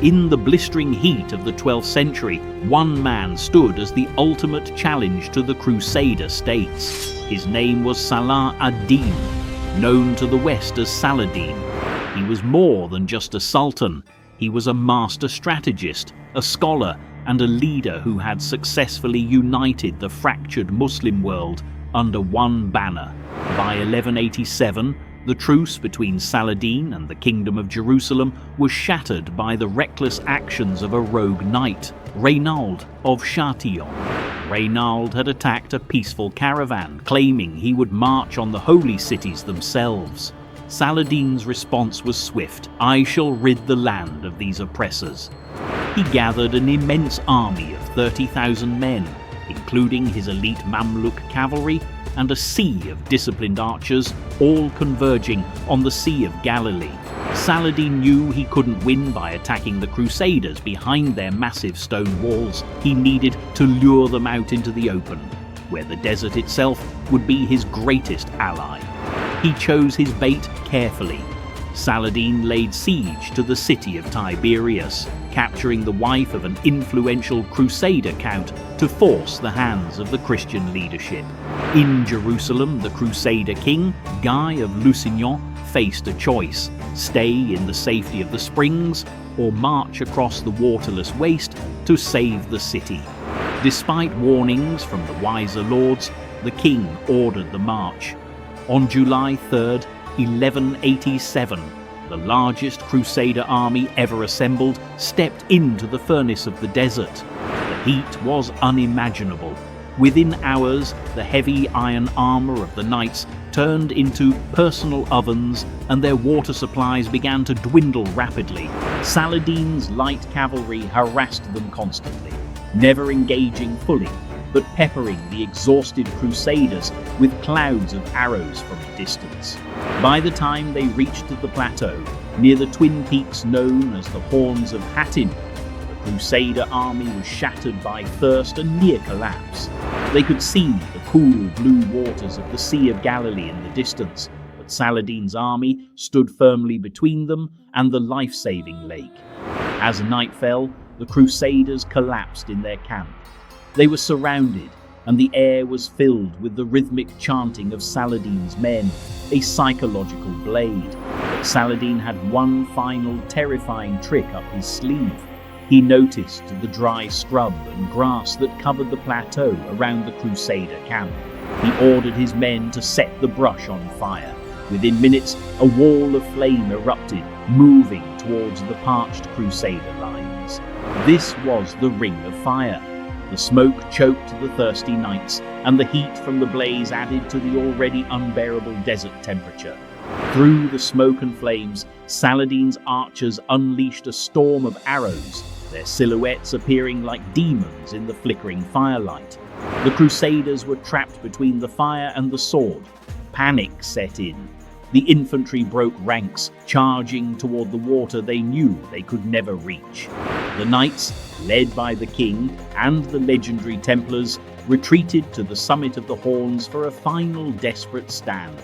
In the blistering heat of the 12th century, one man stood as the ultimate challenge to the Crusader states. His name was Salah ad-Din, known to the West as Saladin. He was more than just a sultan. He was a master strategist, a scholar, and a leader who had successfully united the fractured Muslim world under one banner. By 1187, the truce between Saladin and the Kingdom of Jerusalem was shattered by the reckless actions of a rogue knight, Reynald of Chatillon. Reynald had attacked a peaceful caravan, claiming he would march on the holy cities themselves. Saladin's response was swift. "I shall rid the land of these oppressors." He gathered an immense army of 30,000 men, including his elite Mamluk cavalry and a sea of disciplined archers, all converging on the Sea of Galilee. Saladin knew he couldn't win by attacking the Crusaders behind their massive stone walls. He needed to lure them out into the open, where the desert itself would be his greatest ally. He chose his bait carefully. Saladin laid siege to the city of Tiberias, capturing the wife of an influential Crusader count to force the hands of the Christian leadership. In Jerusalem, the Crusader king, Guy of Lusignan, faced a choice: stay in the safety of the springs or march across the waterless waste to save the city. Despite warnings from the wiser lords, the king ordered the march. On July 3rd, 1187, the largest Crusader army ever assembled stepped into the furnace of the desert. The heat was unimaginable. Within hours, the heavy iron armor of the knights turned into personal ovens, and their water supplies began to dwindle rapidly. Saladin's light cavalry harassed them constantly, never engaging fully, but peppering the exhausted Crusaders with clouds of arrows from a distance. By the time they reached the plateau, near the twin peaks known as the Horns of Hattin, the Crusader army was shattered by thirst and near collapse. They could see the cool blue waters of the Sea of Galilee in the distance, but Saladin's army stood firmly between them and the life-saving lake. As night fell, the Crusaders collapsed in their camp. They were surrounded, and the air was filled with the rhythmic chanting of Saladin's men, a psychological blade. But Saladin had one final terrifying trick up his sleeve. He noticed the dry scrub and grass that covered the plateau around the Crusader camp. He ordered his men to set the brush on fire. Within minutes, a wall of flame erupted, moving towards the parched Crusader lines. This was the Ring of Fire. The smoke choked the thirsty knights, and the heat from the blaze added to the already unbearable desert temperature. Through the smoke and flames, Saladin's archers unleashed a storm of arrows, their silhouettes appearing like demons in the flickering firelight. The Crusaders were trapped between the fire and the sword. Panic set in. The infantry broke ranks, charging toward the water they knew they could never reach. The knights, led by the king and the legendary Templars, retreated to the summit of the Horns for a final desperate stand.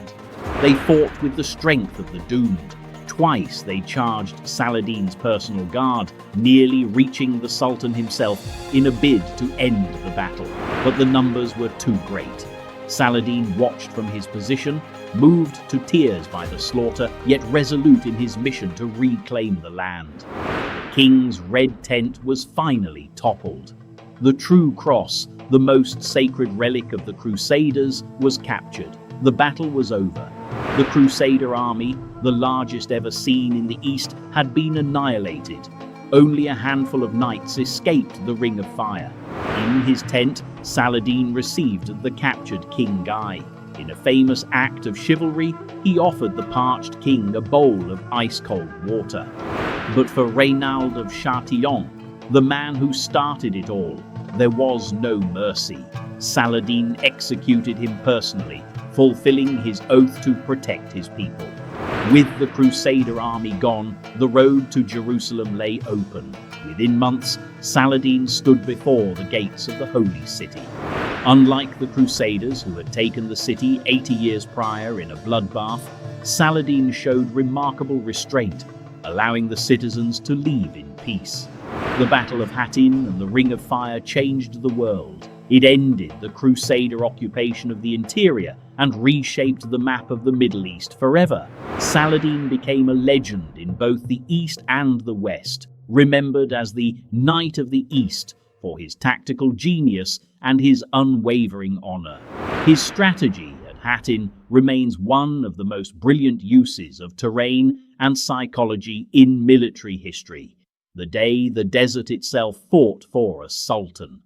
They fought with the strength of the doomed. Twice they charged Saladin's personal guard, nearly reaching the Sultan himself in a bid to end the battle. But the numbers were too great. Saladin watched from his position, moved to tears by the slaughter, yet resolute in his mission to reclaim the land. The king's red tent was finally toppled. The true cross, the most sacred relic of the Crusaders, was captured. The battle was over. The Crusader army, the largest ever seen in the East, had been annihilated. Only a handful of knights escaped the Ring of Fire. In his tent, Saladin received the captured King Guy. In a famous act of chivalry, he offered the parched king a bowl of ice-cold water. But for Reynald of Chatillon, the man who started it all, there was no mercy. Saladin executed him personally, fulfilling his oath to protect his people. With the Crusader army gone, the road to Jerusalem lay open. Within months, Saladin stood before the gates of the Holy City. Unlike the Crusaders, who had taken the city 80 years prior in a bloodbath, Saladin showed remarkable restraint. allowing the citizens to leave in peace. The Battle of Hattin and the Ring of Fire changed the world. It ended the Crusader occupation of the interior and reshaped the map of the Middle East forever. Saladin became a legend in both the East and the West, remembered as the Knight of the East for his tactical genius and his unwavering honor. His strategy at Hattin remains one of the most brilliant uses of terrain and psychology in military history. The day the desert itself fought for a sultan.